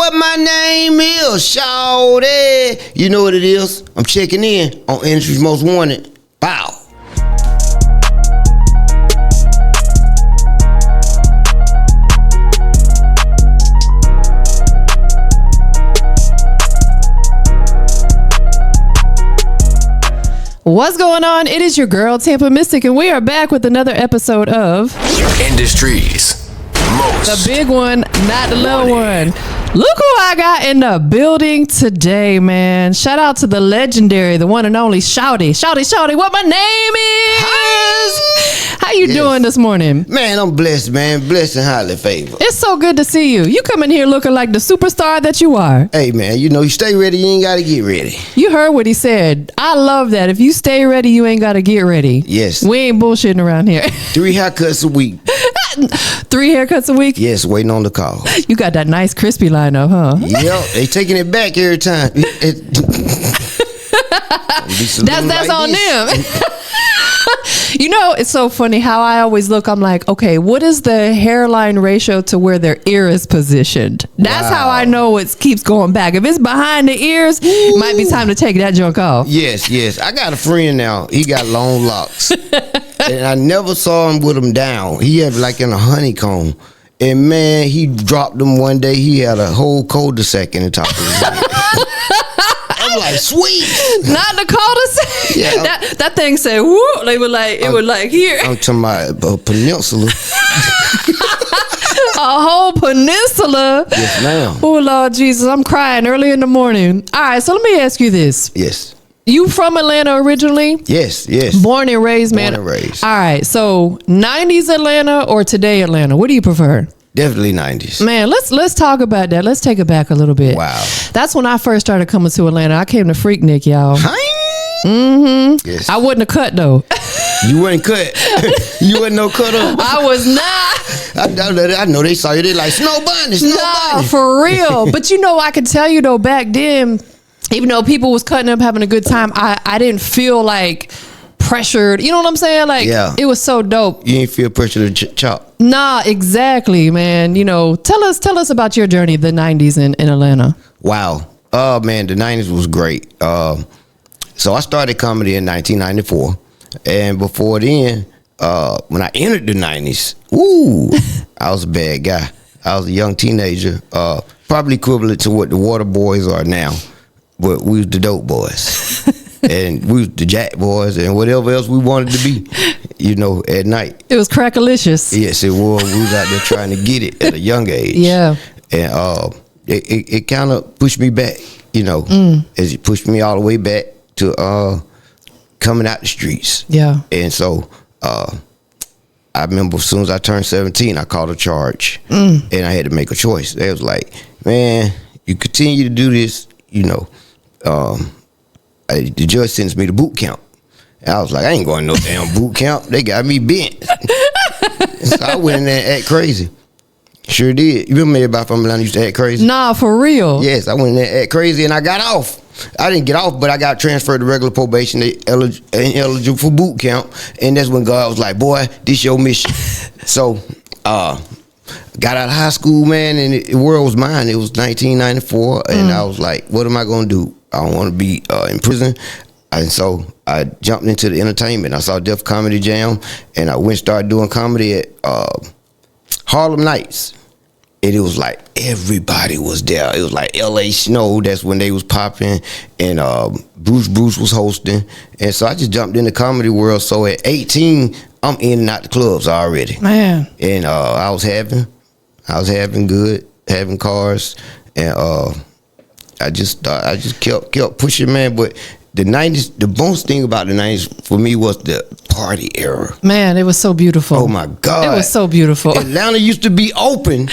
what my name is, Shawty. You know what it is. I'm checking in on Industry's Most Wanted. Bow. What's going on? It is your girl, TampaMystic, and we are back with another episode of Industry's Most the big one, not the little one. Look who I got in the building today, man. Shout out to the legendary, the one and only Shawty. Shawty Shawty, what my name is. How you doing this morning? Man, I'm blessed, man. Blessed and highly favored. It's so good to see you. You come in here looking like the superstar that you are. Hey, man, you know, you stay ready, you ain't got to get ready. You heard what he said. I love that. If you stay ready, you ain't got to get ready. Yes. We ain't bullshitting around here. 3 haircuts a week. 3 haircuts a week? Yes, waiting on the call. You got that nice crispy lineup, huh? Yep, they taking it back every time. That's on them. You know, it's so funny how I always look. I'm like, okay, what is the hairline ratio to where their ear is positioned? That's how I know it keeps going back. If it's behind the ears, it might be time to take that junk off. Yes. I got a friend now. He got long locks. And I never saw him with them down. He had like in a honeycomb. And man, he dropped them one day. He had a whole cul-de-sac in the top of his head. I'm like, sweet. Not the cul-de-sac. Yeah, that thing said, whoo. They were like, it was like here. I'm talking about a peninsula. A whole peninsula. Yes, ma'am. Oh, Lord Jesus, I'm crying early in the morning. All right, so let me ask you this. Yes. You from Atlanta originally? Yes. Born and raised, man. Born and raised. All right, so 90s Atlanta or today Atlanta? What do you prefer? Definitely 90s. Man, let's talk about that. Let's take it back a little bit. Wow. That's when I first started coming to Atlanta. I came to Freaknik, y'all. Mm-hmm. Yes. I wasn't a cut though. You wasn't cut. You wasn't no cutter. I was not. I know they saw you. They like snow bunny. No, for real. But you know, I could tell you though, back then, even though people was cutting up, having a good time, I didn't feel like pressured. You know what I'm saying? Like, It was so dope. You ain't feel pressure to chop. Nah, exactly, man. You know, tell us about your journey, the 90s in Atlanta. Wow. Oh, man, the 90s was great. So I started comedy in 1994. And before then, when I entered the 90s, I was a bad guy. I was a young teenager, probably equivalent to what the Water Boys are now. But we was the dope boys. And we was the jack boys and whatever else we wanted to be, you know, at night. It was crackalicious. Yes, it was. We was out there trying to get it at a young age. Yeah. And it kind of pushed me back, you know, as it pushed me all the way back to coming out the streets. Yeah. And so I remember as soon as I turned 17, I called a charge. And I had to make a choice. They was like, man, you continue to do this, you know, the judge sentenced me to boot camp. And I was like, I ain't going to no damn boot camp. They got me bent. So I went in there and act crazy. Sure did. You remember everybody from Atlanta used to act crazy? Nah, for real. Yes, I went in there and act crazy and I got off. I didn't get off, but I got transferred to regular probation. They ain't eligible for boot camp. And that's when God was like, boy, this your mission. So, got out of high school, man, and the world was mine. It was 1994, and I was like, what am I going to do? I don't want to be in prison. And so I jumped into the entertainment. I saw Def Comedy Jam, and I went and started doing comedy at Harlem Nights. And it was like everybody was there. It was like L.A. Snow. That's when they was popping, and Bruce was hosting. And so I just jumped in the comedy world. So at 18, I'm in and out the clubs already. Man. And I was having good, having cars, and I just kept pushing, man. But the 90s, the most thing about the 90s for me was the party era. Man, it was so beautiful. Oh my God. It was so beautiful. Atlanta used to be open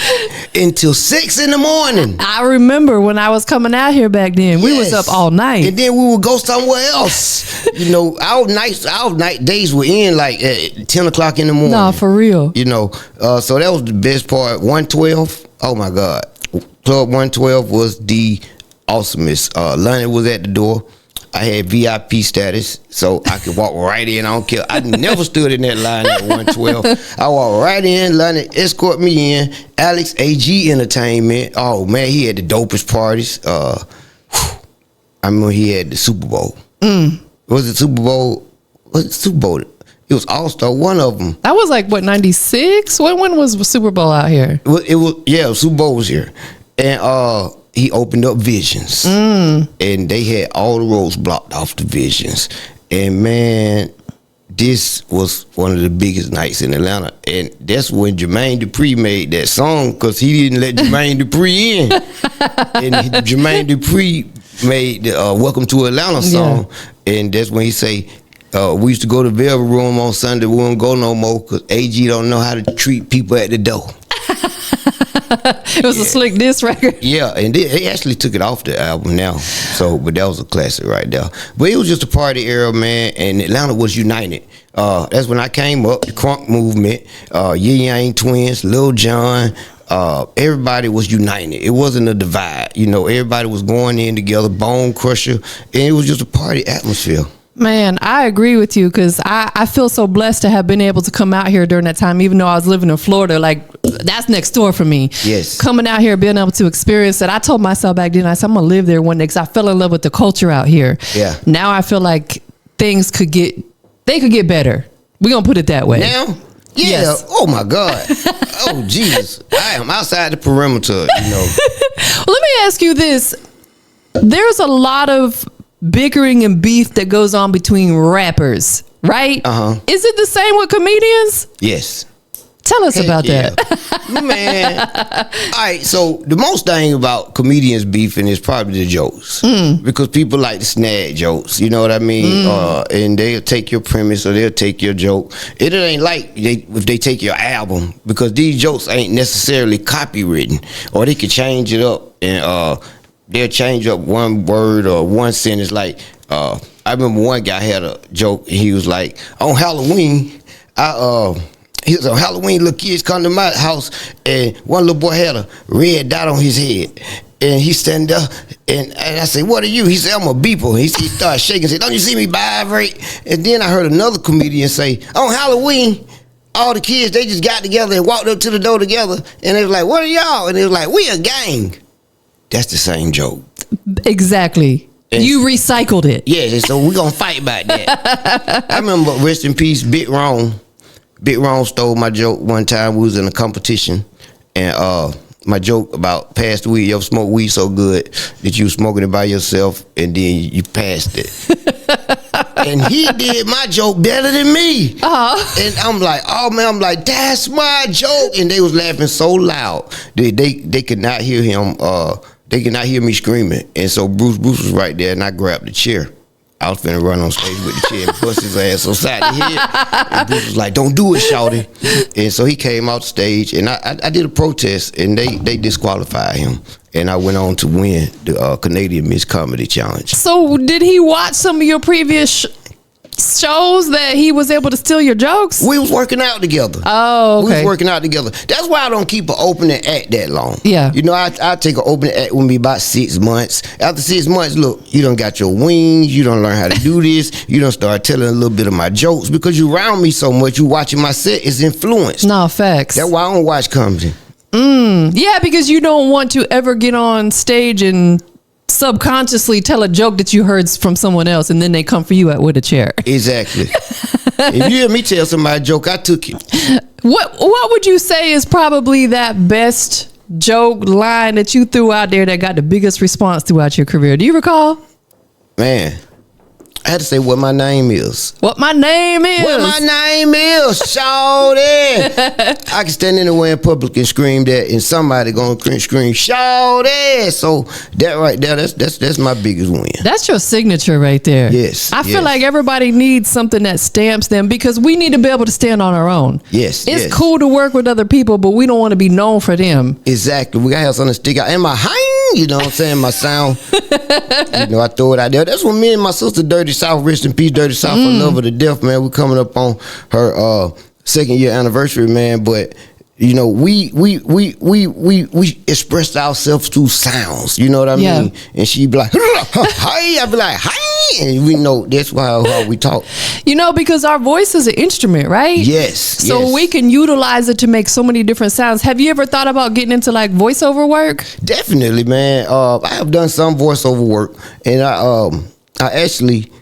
until 6 in the morning. I remember when I was coming out here back then, we was up all night. And then we would go somewhere else. You know, our night days were in like at 10 o'clock in the morning. Nah, for real. You know, so that was the best part. 112, oh my God. Club 112 was the awesomest. Lonnie was at the door. I had VIP status, so I could walk right in. I don't care. I never stood in that line at 112. I walked right in. London escort me in. Alex AG Entertainment. Oh man, he had the dopest parties. I remember he had the Super Bowl. Was it Super Bowl? Was it Super Bowl? It was All-Star, one of them. That was like, what, 96? When was Super Bowl out here? Super Bowl was here. And he opened up Visions. And they had all the roads blocked off the Visions. And man, this was one of the biggest nights in Atlanta. And that's when Jermaine Dupri made that song, because he didn't let Jermaine Dupri in. And Jermaine Dupri made the Welcome to Atlanta song. Yeah. And that's when he say, we used to go to Velvet Room on Sunday. We won't go no more because AG don't know how to treat people at the door. It was a slick diss record. Yeah, and they actually took it off the album now. So, but that was a classic right there. But it was just a party era, man, and Atlanta was united. That's when I came up, the crunk movement, Yin Yang Twins, Lil Jon. Everybody was united. It wasn't a divide. You know, everybody was going in together, Bone Crusher, and it was just a party atmosphere. Man, I agree with you, because I feel so blessed to have been able to come out here during that time, even though I was living in Florida. Like, that's next door for me. Yes. Coming out here, being able to experience it. I told myself back then, I said, I'm going to live there one day, because I fell in love with the culture out here. Yeah. Now I feel like things could get better. We're going to put it that way. Now? Yeah. Yes. Oh, my God. Oh, Jesus. I am outside the perimeter, you know. Well, let me ask you this. There's a lot of bickering and beef that goes on between rappers, right? Is it the same with comedians? Yes. Tell us about that. Man. All right, so the most thing about comedians beefing is probably the jokes. Because people like to snag jokes, you know what I mean? And they'll take your premise or they'll take your joke. It ain't like if they take your album, because these jokes ain't necessarily copywritten, or they could change it up and they'll change up one word or one sentence. Like, I remember one guy had a joke. He was like, on Halloween, on Halloween, little kids come to my house, and one little boy had a red dot on his head. And he stand there, and I say, what are you? He said, I'm a beeper. He started shaking, said, don't you see me vibrate? And then I heard another comedian say, on Halloween, all the kids, they just got together and walked up to the door together. And they was like, what are y'all? And they was like, we a gang. That's the same joke. Exactly. And you recycled it. Yeah, so we're going to fight about that. I remember, rest in peace, Big Ron. Big Ron stole my joke one time. We was in a competition. And my joke about passed weed, you ever smoke weed so good that you was smoking it by yourself and then you passed it. And he did my joke better than me. And I'm like, oh man, I'm like, that's my joke. And they was laughing so loud. They could not hear him. They could not hear me screaming. And so Bruce was right there, and I grabbed the chair. I was finna run on stage with the chair and bust his ass upside the head. And Bruce was like, don't do it, Shawty. And so he came out stage, and I did a protest, and they disqualified him. And I went on to win the Canadian Miss Comedy Challenge. So did he watch some of your previous shows that he was able to steal your jokes? We was working out together. Oh, okay. We was working out together. That's why I don't keep an opening act that long. Yeah. You know, I take an opening act with me about 6 months. After 6 months, look, you done got your wings. You done learn how to do this. You done start telling a little bit of my jokes. Because you around me so much, you watching my set is influenced. No, facts. That's why I don't watch comedy. Yeah, because you don't want to ever get on stage and subconsciously tell a joke that you heard from someone else, and then they come for you with a chair. Exactly. If you hear me tell somebody a joke, I took it. What would you say is probably that best joke line that you threw out there that got the biggest response throughout your career? Do you recall? Man, I had to say what my name is. What my name is. What my name is, Shawty. I can stand anywhere in public and scream that, and somebody gonna scream Shawty. So that right there, that's my biggest win. That's your signature right there. Yes. I feel like everybody needs something that stamps them, because we need to be able to stand on our own. Yes. It's cool to work with other people, but we don't want to be known for them. Exactly. We gotta have something to stick out. And my you know what I'm saying, my sound. You know, I throw it out there. That's what me and my sister Dirty South, rest in peace, Dirty South, I love her to death, man. We're coming up on her 2nd year anniversary, man. But you know, we expressed ourselves through sounds. You know what I mean? And she'd be like, "Hi," I'd be like, "Hi." man, we know that's how we talk. You know, because our voice is an instrument, right? Yes. So we can utilize it to make so many different sounds. Have you ever thought about getting into like voiceover work? Definitely, man. I have done some voiceover work, and I actually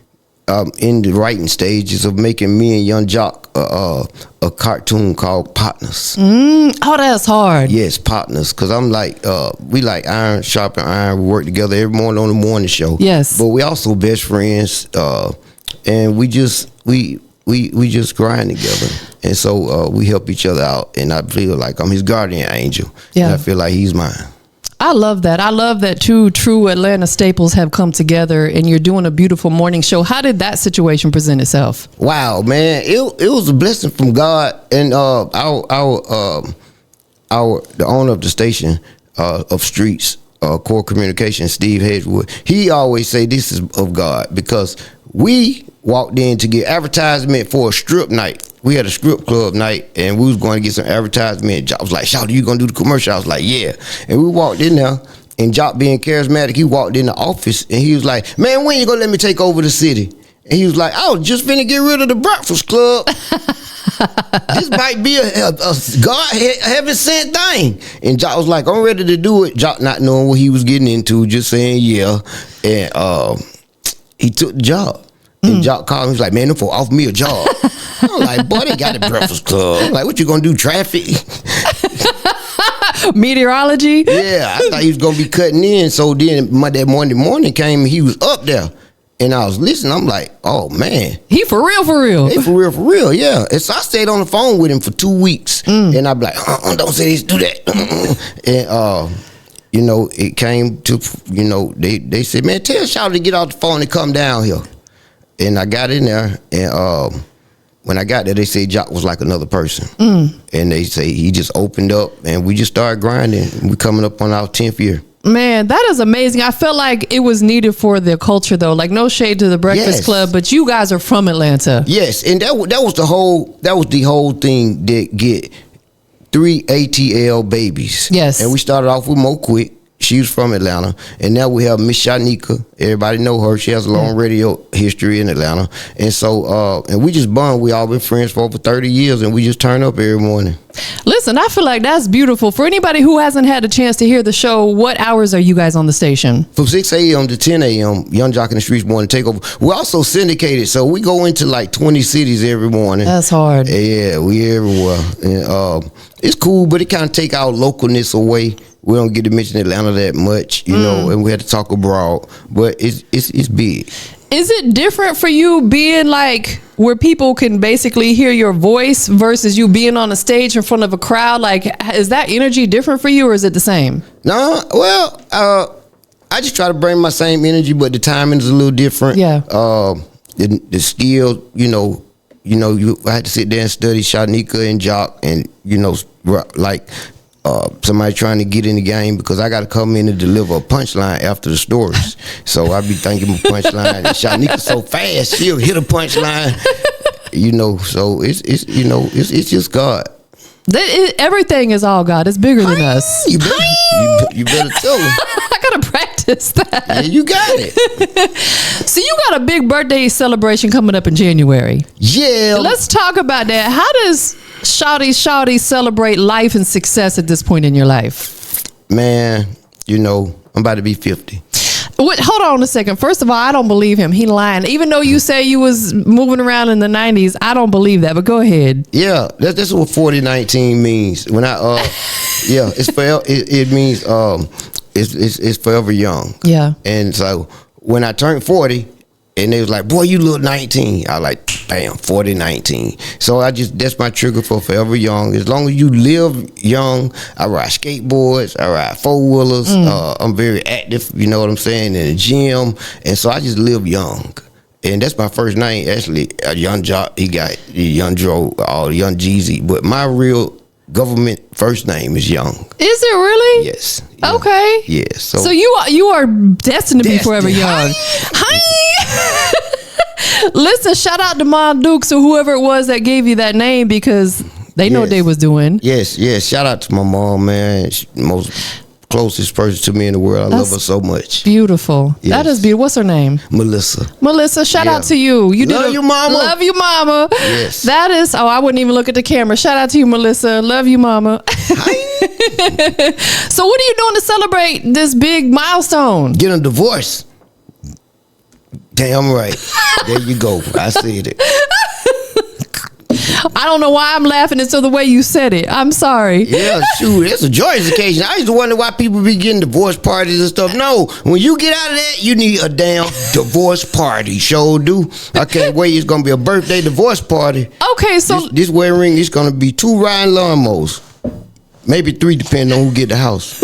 in the writing stages of making me and Young Jock a cartoon called Partners. Oh, that's hard. Yes, Partners, because I'm like we like iron sharpen iron. We work together every morning on the morning show. Yes, but we also best friends, and we just grind together, and so we help each other out. And I feel like I'm his guardian angel. Yeah, and I feel like he's mine. I love that. I love that two true Atlanta staples have come together and you're doing a beautiful morning show. How did that situation present itself? Wow, man. It was a blessing from God, and the owner of the station of Streets, Core Communications, Steve Hedgewood, he always say this is of God, because we walked in to get advertisement for a strip night. We had a strip club night, and we was going to get some advertisement. Jock was like, "Shawty, you gonna do the commercial?" I was like, "Yeah." And we walked in there, and Jock, being charismatic, he walked in the office, and he was like, "Man, when you gonna let me take over the city?" And he was like, "I was just finna get rid of the Breakfast Club. This might be a God heaven sent thing." And Jock was like, "I'm ready to do it." Jock not knowing what he was getting into, just saying yeah. And he took the job. And Jock called me. He was like, "Man, them folk offered me a job." I'm like, "Boy, they got a Breakfast Club." I'm like, "What you gonna do, traffic?" Meteorology? Yeah, I thought he was gonna be cutting in. So then that Monday morning came, and he was up there. And I was listening. I'm like, "Oh, man. He for real, for real." He for real, yeah. And so I stayed on the phone with him for 2 weeks. And I'd be like, "Don't say this, do that." And, you know, it came to, you know, they said, "Man, tell Shawty to get off the phone and come down here." And I got in there, and when I got there, they said Jock was like another person. And they say he just opened up, and we just started grinding. We coming up on our 10th year. Man, that is amazing. I felt like it was needed for the culture, though. Like, no shade to the Breakfast Club, but you guys are from Atlanta. Yes, and that was the whole thing that get 3 ATL babies. Yes, and we started off with Mo Quick. She was from Atlanta, and now we have Miss Shanika. Everybody know her. She has a long radio history in Atlanta, and so and we just bond. We all been friends for over 30 years, and we just turn up every morning. Listen, I feel like that's beautiful. For anybody who hasn't had a chance to hear the show, what hours are you guys on the station? From 6 a.m. to 10 a.m., Young Jock in the Streets morning takeover. We're also syndicated, so we go into like 20 cities every morning. That's hard. Yeah, we everywhere, and it's cool, but it kind of take our localness away. We don't get to mention Atlanta that much, you know, and we had to talk abroad, but it's big. Is it different for you being like where people can basically hear your voice versus you being on a stage in front of a crowd? Like, is that energy different for you, or is it the same? No, well, I just try to bring my same energy, but the timing is a little different. Yeah. The skill, I had to sit there and study Shanika and Jock, and like. Somebody trying to get in the game, because I got to come in and deliver a punchline after the stories. So I be thinking a punchline, and Shanika so fast, she'll hit a punchline. So it's just God. Everything is all God. It's bigger than us. You better tell him. I gotta practice that. Yeah, you got it. So you got a big birthday celebration coming up in January. Yeah. Let's talk about that. How does Shawty Shawty celebrate life and success at this point in your life? Man, I'm about to be 50. Hold on a second. First of all, I don't believe him. He lying. Even though you say you was moving around in the 90s, I don't believe that. But go ahead. Yeah, that's what 4019 means. When it's forever. It means it's forever young. Yeah. And so when I turned 40, and they was like, "Boy, you look 19." I was like, bam, 4019. So that's my trigger for forever young. As long as you live young, I ride skateboards, I ride 4-wheelers. I'm very active, you know what I'm saying, in the gym. And so I just live young. And that's my first name, actually. Young Jock, he got Young Dro, Young Jeezy. But my real government first name is Young. Is it really? Yes. Okay. Yes. So you are destined to be forever young. Hi. Listen, shout out to Mom Dukes or whoever it was that gave you that name, because they know what they was doing. Yes. Shout out to my mom, man. She's the most closest person to me in the world. I love her so much. Beautiful. Yes. That is beautiful. What's her name? Melissa, shout out to you. You love you, mama. Love you, mama. Yes. That is, I wouldn't even look at the camera. Shout out to you, Melissa. Love you, mama. So what are you doing to celebrate this big milestone? Get a divorce. Damn right. There you go. I said it. I don't know why I'm laughing. It's the way you said it. I'm sorry. Yeah, shoot, it's a joyous occasion. I used to wonder why people be getting divorce parties and stuff. No, when you get out of that, you need a damn divorce party. Sure do. I can't wait. It's gonna be a birthday divorce party. Okay, so this wedding ring is gonna be 2 riding lawnmowers, maybe 3 depending on who get the house.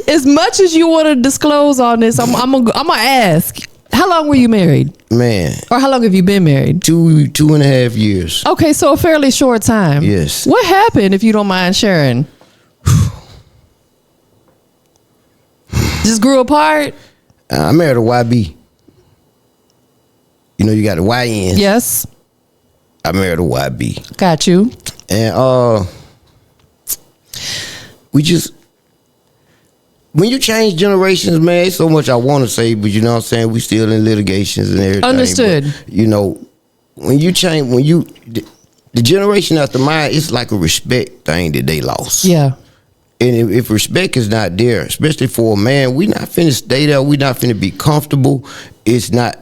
as much as you want to disclose on this, I'm gonna ask. How long were you married? Man. Or how long have you been married? 2.5 years. Okay, so a fairly short time. Yes. What happened, if you don't mind sharing? Just grew apart? I married a YB. You know, you got a YN. Yes. I married a YB. Got you. And we just, when you change generations, man, it's so much I want to say, but you know what I'm saying? We still in litigations and everything. Understood. But, you know, when you change, the generation after mine, it's like a respect thing that they lost. Yeah. And if respect is not there, especially for a man, we not finna stay there. We not finna be comfortable. It's not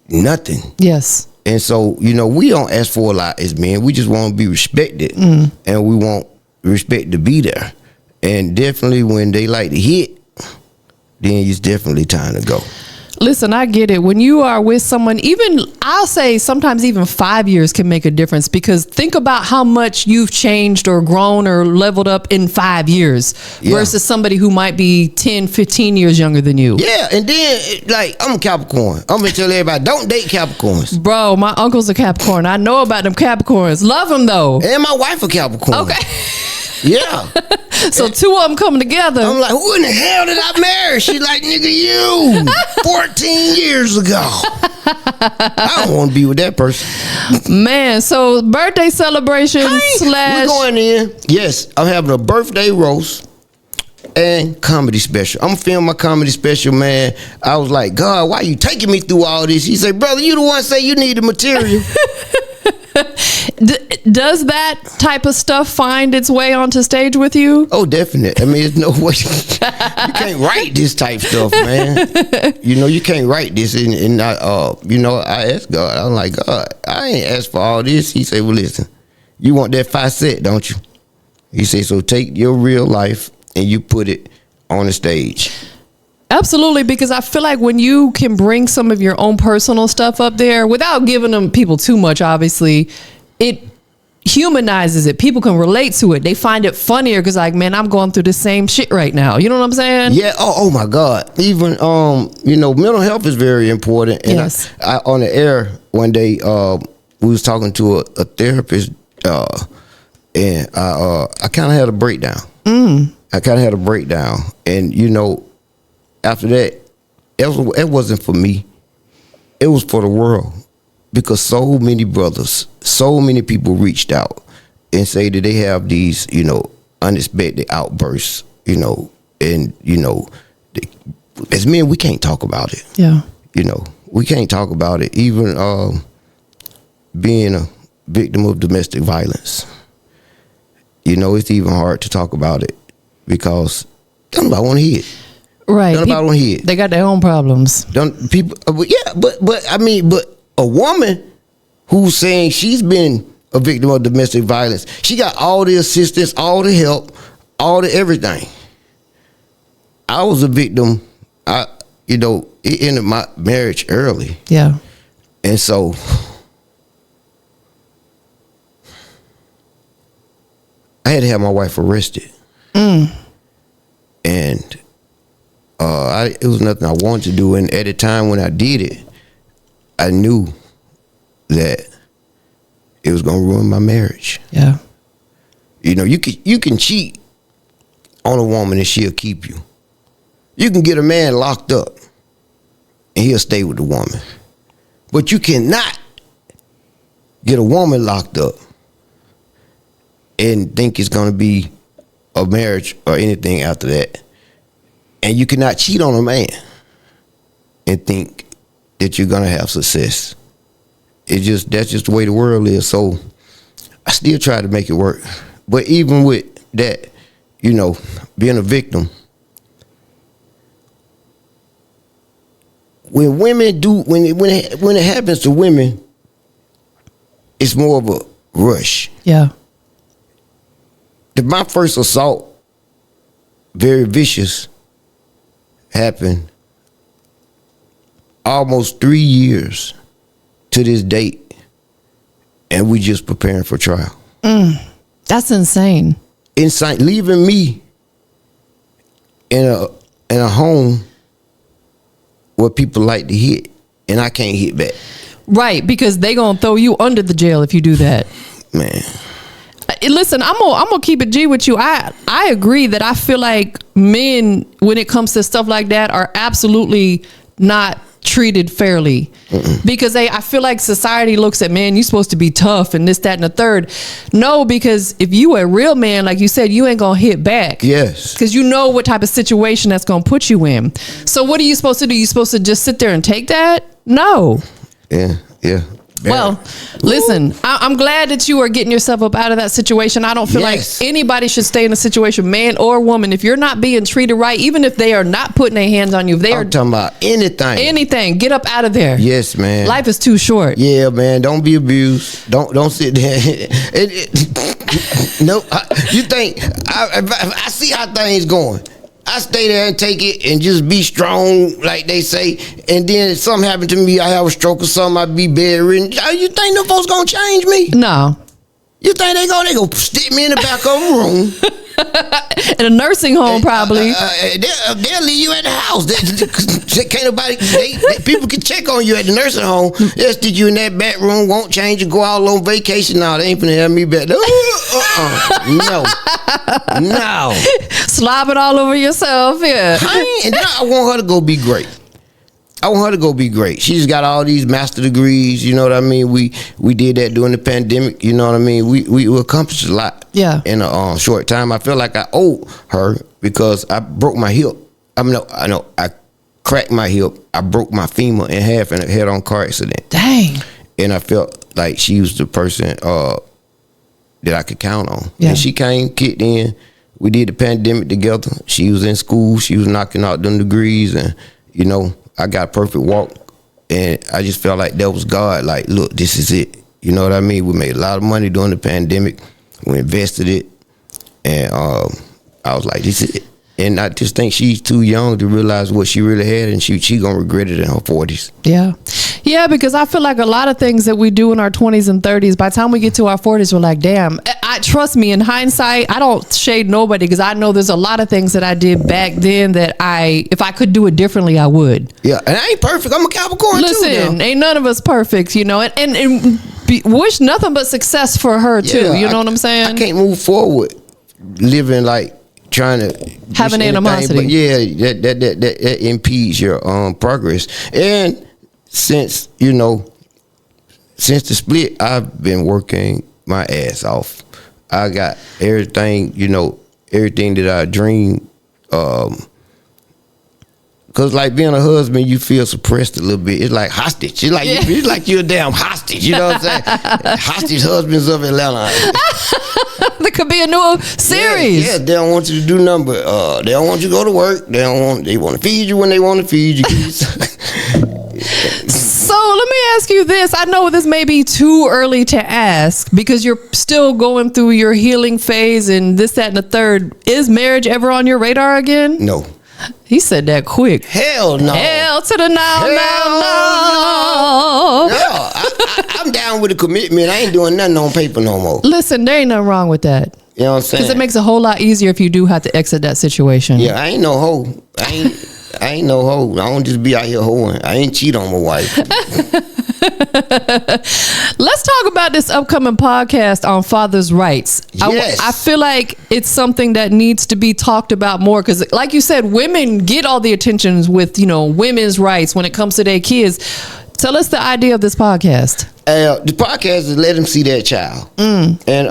nothing. Yes. And so, you know, we don't ask for a lot as men. We just want to be respected. And we want respect to be there. And definitely when they like to hit, then it's definitely time to go. Listen, I get it. When you are with someone, even I'll say sometimes even 5 years can make a difference, because think about how much you've changed or grown or leveled up in 5 years versus somebody who might be 10, 15 years younger than you. Yeah, and then, like, I'm a Capricorn. I'm going to tell everybody, don't date Capricorns. Bro, my uncle's a Capricorn. I know about them Capricorns. Love them, though. And my wife a Capricorn. Okay. Yeah. So 2 of them coming together. I'm like, who in the hell did I marry? She's like, nigga, you 14 years ago. I don't want to be with that person. Man, so birthday celebration We're going in. Yes, I'm having a birthday roast and comedy special. I'm filming my comedy special, man. I was like, God, why you taking me through all this? He said, brother, you the one say you need the material. Does that type of stuff find its way onto stage with you? Oh, definitely. I mean, there's no way. You can't write this type stuff, man. You know, you can't write this. And I, you know, I asked God. I'm like, God, I ain't asked for all this. He said, well, listen, you want that facet, don't you? He said, so take your real life and you put it on the stage. Absolutely, because I feel like when you can bring some of your own personal stuff up there without giving them people too much, obviously, it humanizes it. People can relate to it. They find it funnier because, like, man, I'm going through the same shit right now. You know what I'm saying? Yeah. Oh my God. Even you know, mental health is very important. And yes. I on the air one day, we was talking to a therapist, and I kind of had a breakdown. I kind of had a breakdown, and you know, after that, it wasn't for me. It was for the world, because so many brothers, so many people reached out and say that they have these, you know, unexpected outbursts, you know, and, you know, as men, we can't talk about it. Yeah. You know, we can't talk about it. Even being a victim of domestic violence, you know, it's even hard to talk about it because nobody want to hear it. Right. Nobody want to hear it. They got their own problems. People, yeah, but I mean, but a woman who's saying she's been a victim of domestic violence, she got all the assistance, all the help, all the everything. I was a victim. You know, it ended my marriage early. Yeah. And so I had to have my wife arrested. And it was nothing I wanted to do. And at the time when I did it, I knew that it was gonna ruin my marriage. Yeah. You know, you can cheat on a woman and she'll keep you. You can get a man locked up and he'll stay with the woman. But you cannot get a woman locked up and think it's gonna be a marriage or anything after that. And you cannot cheat on a man and think that you're gonna have success. That's just the way the world is. So I still try to make it work. But even with that, you know, being a victim, when women do, when it happens to women, it's more of a rush. Yeah. My first assault, very vicious, happened almost 3 years to this date, and we just preparing for trial. That's insane. Insane, leaving me in a home where people like to hit, and I can't hit back. Right, because they gonna throw you under the jail if you do that. Man. Listen, I'm gonna keep it G with you. I agree that I feel like men, when it comes to stuff like that, are absolutely not treated fairly. Because I feel like society looks at, man, you're supposed to be tough and this, that, and the third. No, because if you a real man, like you said, you ain't gonna hit back. Yes. Because you know what type of situation that's gonna put you in. So what are you supposed to do? You supposed to just sit there and take that? No. Yeah. Well, listen, I'm glad that you are getting yourself up out of that situation. I don't feel like anybody should stay in a situation, man or woman, if you're not being treated right, even if they are not putting their hands on you. If they are talking about anything, get up out of there. Yes, man. Life is too short. Yeah, man. Don't be abused. Don't sit there. No, you think I see how things going. I stay there and take it and just be strong, like they say. And then if something happened to me, I have a stroke or something, I be bedridden. You think them folks gonna change me? No. You think they go stick me in the back of a room? In a nursing home, probably. They'll leave you at the house. Can't nobody. People can check on you at the nursing home. They'll stick you in that back room. Won't change. You go out on vacation. No, they ain't finna have me back. No. Slob it all over yourself. Yeah. And then I want her to go be great. She's got all these master degrees, you know what I mean? We did that during the pandemic, you know what I mean? We accomplished a lot in a short time. I feel like I owe her because I broke my hip. I cracked my hip. I broke my femur in half in a head-on car accident. Dang. And I felt like she was the person that I could count on. Yeah. And she kicked in. We did the pandemic together. She was in school. She was knocking out them degrees, and, you know, I got a perfect walk, and I just felt like that was God. Like, look, this is it. You know what I mean? We made a lot of money during the pandemic. We invested it, and I was like, this is it. And I just think she's too young to realize what she really had, and she gonna regret it in her 40s. Yeah, because I feel like a lot of things that we do in our 20s and 30s, by the time we get to our 40s, we're like, damn. Trust me, in hindsight, I don't shade nobody, because I know there's a lot of things that I did back then that if I could do it differently, I would. Yeah, and I ain't perfect. I'm a Capricorn too. Listen, ain't none of us perfect, you know, and wish nothing but success for her too. You know what I'm saying? I can't move forward living like trying to have an animosity. But yeah, that impedes your progress. And since the split, I've been working my ass off. I got everything, everything that I dreamed. Cause like being a husband, you feel suppressed a little bit. It's like hostage. It's like you're a damn hostage. You know what I'm saying? Hostage husbands of Atlanta. There could be a new series. Yeah, they don't want you to do nothing but they don't want you to go to work. They want to feed you when they want to feed you. So let me ask you this. I know this may be too early to ask because you're still going through your healing phase and this, that, and the third. Is marriage ever on your radar again? No. He said that quick. Hell no. Hell to the no. I'm down with the commitment. I ain't doing nothing on paper no more. Listen, there ain't nothing wrong with that. You know what I'm saying? Because it makes it a whole lot easier if you do have to exit that situation. Yeah, I ain't no hoe. I ain't no hoe. I don't just be out here hoeing. I ain't cheat on my wife. Let's talk about this upcoming podcast on fathers' rights. Yes. I feel like it's something that needs to be talked about more because, like you said, women get all the attention with, women's rights when it comes to their kids. Tell us the idea of this podcast. The podcast is let them see their child. And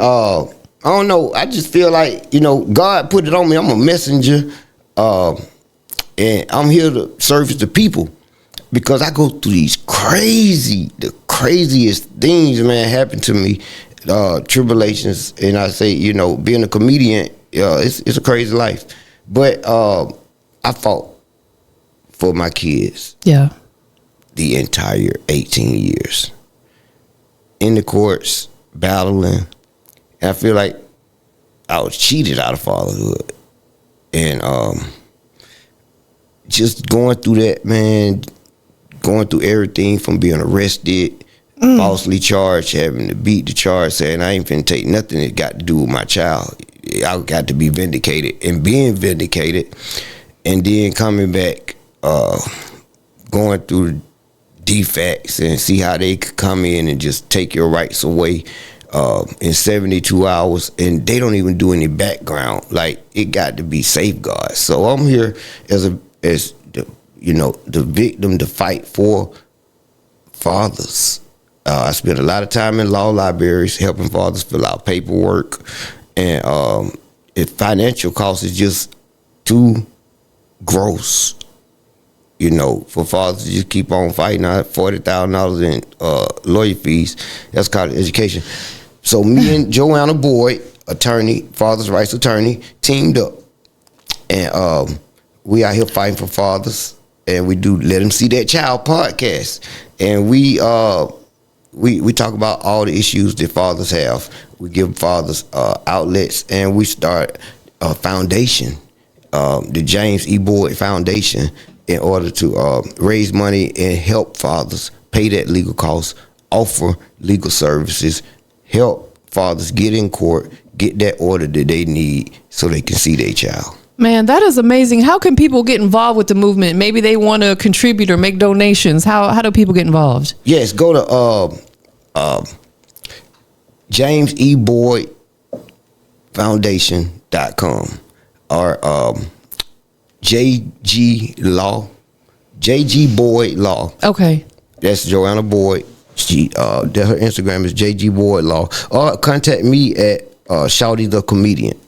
I don't know. I just feel like, God put it on me. I'm a messenger. And I'm here to service the people because I go through the craziest things, man, happen to me, tribulations. And I say, being a comedian, it's a crazy life. But I fought for my kids. Yeah. The entire 18 years. In the courts, battling. And I feel like I was cheated out of fatherhood. And just going through that, man, going through everything from being arrested, falsely charged, having to beat the charge, saying I ain't finna take nothing that got to do with my child. I got to be vindicated and being vindicated, and then coming back, going through defects and see how they could come in and just take your rights away in 72 hours, and they don't even do any background. Like, it got to be safeguards. So I'm here as the victim to fight for fathers. I spent a lot of time in law libraries helping fathers fill out paperwork, and financial cost is just too gross. For fathers to just keep on fighting out $40,000 in lawyer fees. That's called education. So me and Joanna Boyd, attorney, father's rights attorney, teamed up, and we out here fighting for fathers, and we do Let Them See That Child podcast, and we talk about all the issues that fathers have. We give fathers outlets, and we start a foundation, the James E. Boyd Foundation, in order to raise money and help fathers pay that legal cost, offer legal services, help fathers get in court, get that order that they need so they can see their child. Man, that is amazing. How can people get involved with the movement? Maybe they want to contribute or make donations. How do people get involved? Yes, go to James E. Boyd Foundation.com or JG Boyd Law. Okay. That's Joanna Boyd. Her Instagram is JG Boyd Law. Or contact me at Shawty the Comedian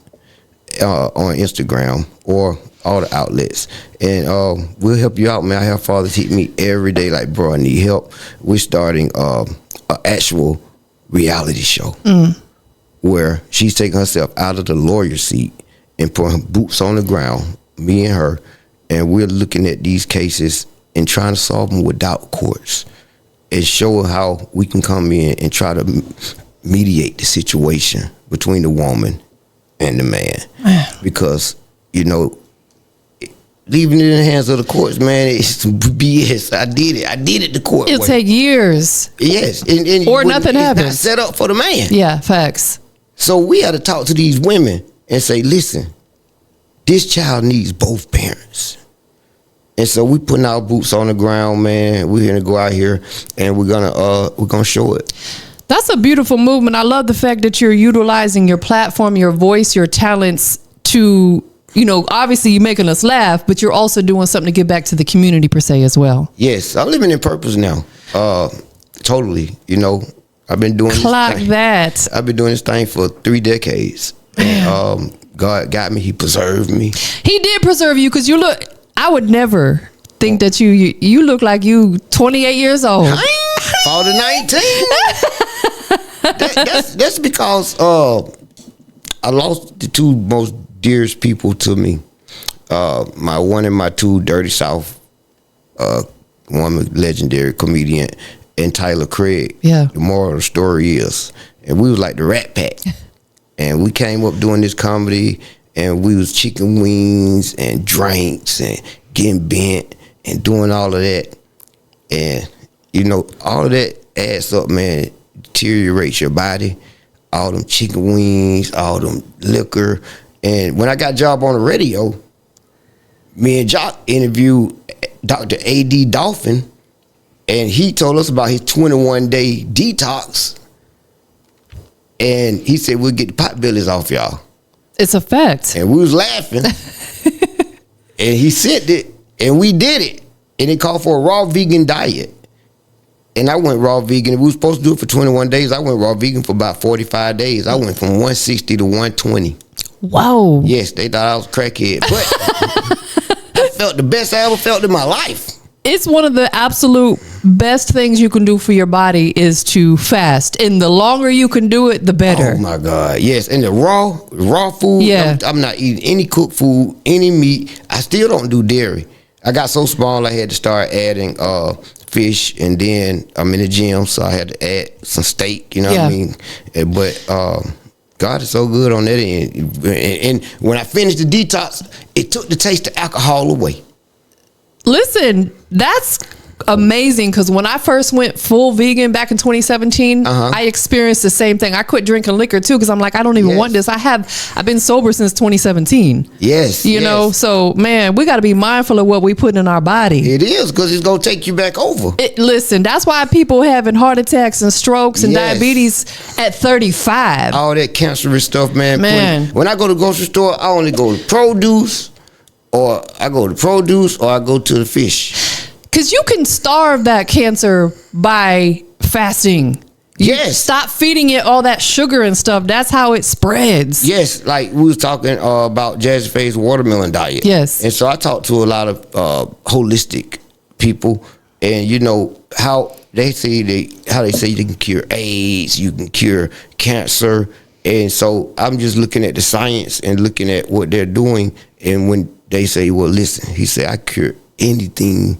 on Instagram or all the outlets, and we'll help you out, man. I have fathers hit me every day like, bro, I need help. We're starting an actual reality show where she's taking herself out of the lawyer seat and putting boots on the ground, me and her, and we're looking at these cases and trying to solve them without courts and show how we can come in and try to mediate the situation between the woman and the man. Because, leaving it in the hands of the courts, man, it's BS. I did it the court way. It'll take years. Yes. Or nothing happens. It's not set up for the man. Yeah, facts. So we had to talk to these women and say, listen, this child needs both parents. And so we putting our boots on the ground, man. We're gonna go out here and we're gonna show it. That's a beautiful movement. I love the fact that you're utilizing your platform, your voice, your talents to, obviously you're making us laugh, but you're also doing something to give back to the community per se as well. Yes, I'm living in purpose now. Totally. I've been doing Clock this thing. that. I've been doing this thing for 3 decades. And, God got me. He preserved me. He did preserve you because you look, I would never think that you look like you 28 years old. Fall to 19. That's because I lost the two most dearest people to me. My one and my two, Dirty South, one legendary comedian, and Tyler Craig. Yeah. The moral of the story is, and we was like the Rat Pack. And we came up doing this comedy, and we was chicken wings and drinks and getting bent and doing all of that. And, all of that adds up, man. Deteriorates your body. All them chicken wings, all them liquor. And when I got a job on the radio, me and Jock interviewed Dr. A.D. Dolphin, and he told us about his 21-day detox. And he said, we'll get the pot bellies off y'all. It's a fact. And we was laughing. And he said it, and we did it. And it called for a raw vegan diet. And I went raw vegan. We were supposed to do it for 21 days. I went raw vegan for about 45 days. I went from 160 to 120. Whoa. Yes, they thought I was a crackhead. But I felt the best I ever felt in my life. It's one of the absolute best things you can do for your body is to fast. And the longer you can do it, the better. Oh my God. Yes. And the raw food, Yeah. I'm not eating any cooked food, any meat. I still don't do dairy. I got so small I had to start adding fish, and then I'm in the gym, so I had to add some steak, you know what I mean? But God is so good on that end. And when I finished the detox, it took the taste of alcohol away. Listen, that's amazing, because when I first went full vegan back in 2017, I experienced the same thing. I quit drinking liquor too, because I'm like, I don't even want this. I've been sober since 2017. Yes. You know, so man, we got to be mindful of what we put in our body. It is, because it's going to take you back over. Listen, that's why people having heart attacks and strokes and diabetes at 35. All that cancerous stuff, man. When I go to the grocery store, I only go to produce, or I go to the fish. Because you can starve that cancer by fasting. Yes. Stop feeding it all that sugar and stuff. That's how it spreads. Yes, like we was talking about Jazzy Faye's watermelon diet. Yes. And so I talked to a lot of holistic people, and you know how they say you can cure AIDS, you can cure cancer, and so I'm just looking at the science and looking at what they're doing, and when they say, well, listen, he said, I cure anything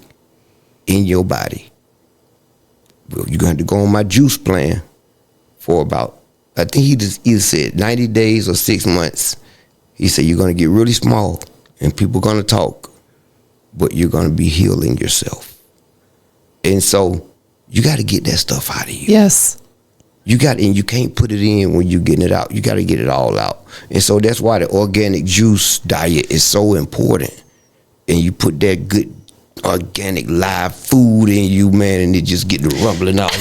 in your body. Well, you're going to go on my juice plan for about, I think he just either said 90 days or 6 months. He said, you're going to get really small and people are going to talk, but you're going to be healing yourself. And so you got to get that stuff out of you. Yes. And you can't put it in when you're getting it out. You got to get it all out. And so that's why the organic juice diet is so important. And you put that good organic live food in you, man, and it just get the rumbling out.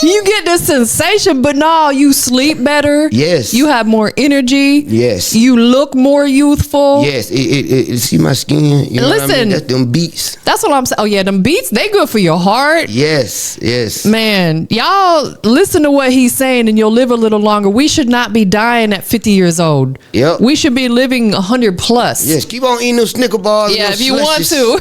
You get the sensation, but no, you sleep better. Yes. You have more energy. Yes. You look more youthful. Yes. It see my skin. You know what I mean? That's them beats. That's what I'm saying. Oh yeah, them beats, they good for your heart. Yes. Yes. Man, y'all listen to what he's saying and you'll live a little longer. We should not be dying at 50 years old. Yep. We should be living 100 plus. Yes. Keep on eating those Snicker bars. Yeah, if you want to.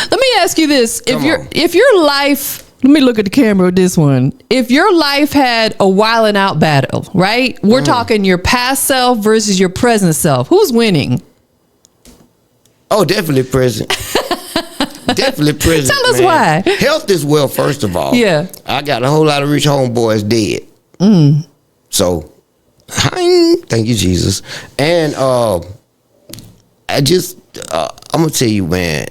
Let me ask you this. If your life, let me look at the camera with this one. If your life had a wilding out battle, right? We're talking your past self versus your present self. Who's winning? Oh, definitely present. Definitely present. Tell us why. Health is wealth, first of all. Yeah. I got a whole lot of rich homeboys dead. So, thank you, Jesus. And I'm gonna tell you, man,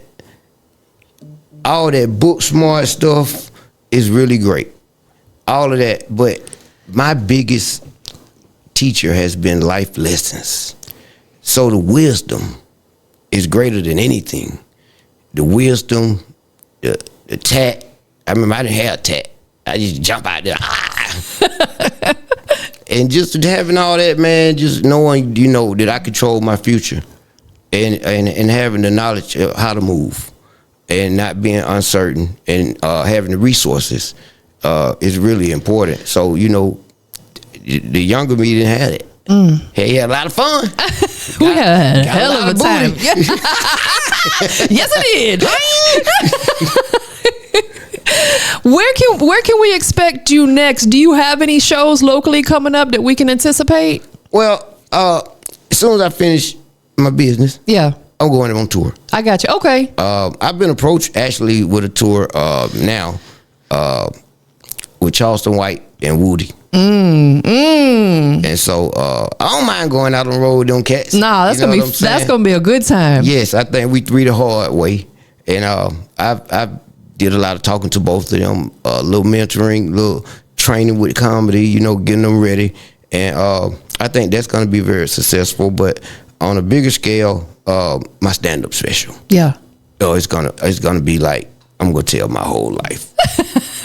all that book smart stuff is really great. All of that. But my biggest teacher has been life lessons. So the wisdom is greater than anything. The wisdom, the tat. I remember I didn't have a tat. I just jump out there. And just having all that, man, just knowing, you know, that I control my future. And having the knowledge of how to move and not being uncertain and having the resources is really important. So, you know, the younger me didn't have it. He had a lot of fun. We had a hell of a time. Yes, it did. Where can we expect you next? Do you have any shows locally coming up that we can anticipate? Well, as soon as I finish my business, I'm going on tour. I got you. Okay. I've been approached actually with a tour now with Charleston White and Woody. And so I don't mind going out on the road with them cats. Nah, that's gonna be a good time. Yes, I think we read the hard way, and I did a lot of talking to both of them, little mentoring, little training with comedy, you know, getting them ready, and I think that's gonna be very successful. But on a bigger scale, my stand-up special. Yeah. Oh, it's gonna be like I'm gonna tell my whole life.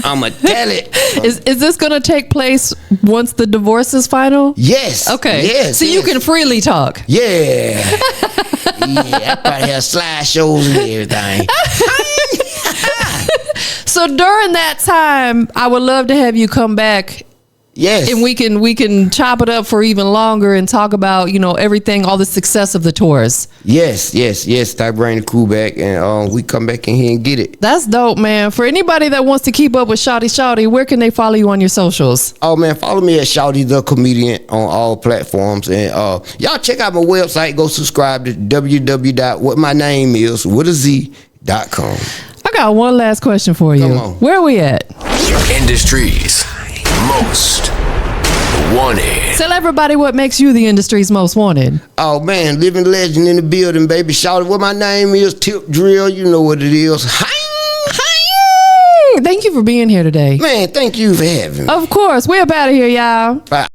I'm gonna tell it. Is this gonna take place once the divorce is final? Yes. Okay. Yes. So you can freely talk. Yeah. Yeah. I probably have slideshows and everything. So during that time, I would love to have you come back. Yes. And we can chop it up for even longer and talk about, everything, all the success of the tours. Yes. I bring the crew back and we come back in here and get it. That's dope, man. For anybody that wants to keep up with Shawty Shawty, where can they follow you on your socials? Oh man, follow me at Shawty the Comedian on all platforms. And y'all check out my website. Go subscribe to www.whatmynameis.com. I got one last question for you. Come on. Where are we at? Industry's most wanted. Tell everybody what makes you the industry's most wanted. Oh man, living legend in the building, baby. Shawty, what my name is, Tip Drill. You know what it is. Hi. Thank you for being here today. Man, thank you for having me. Of course. We're up out of here, y'all. Bye.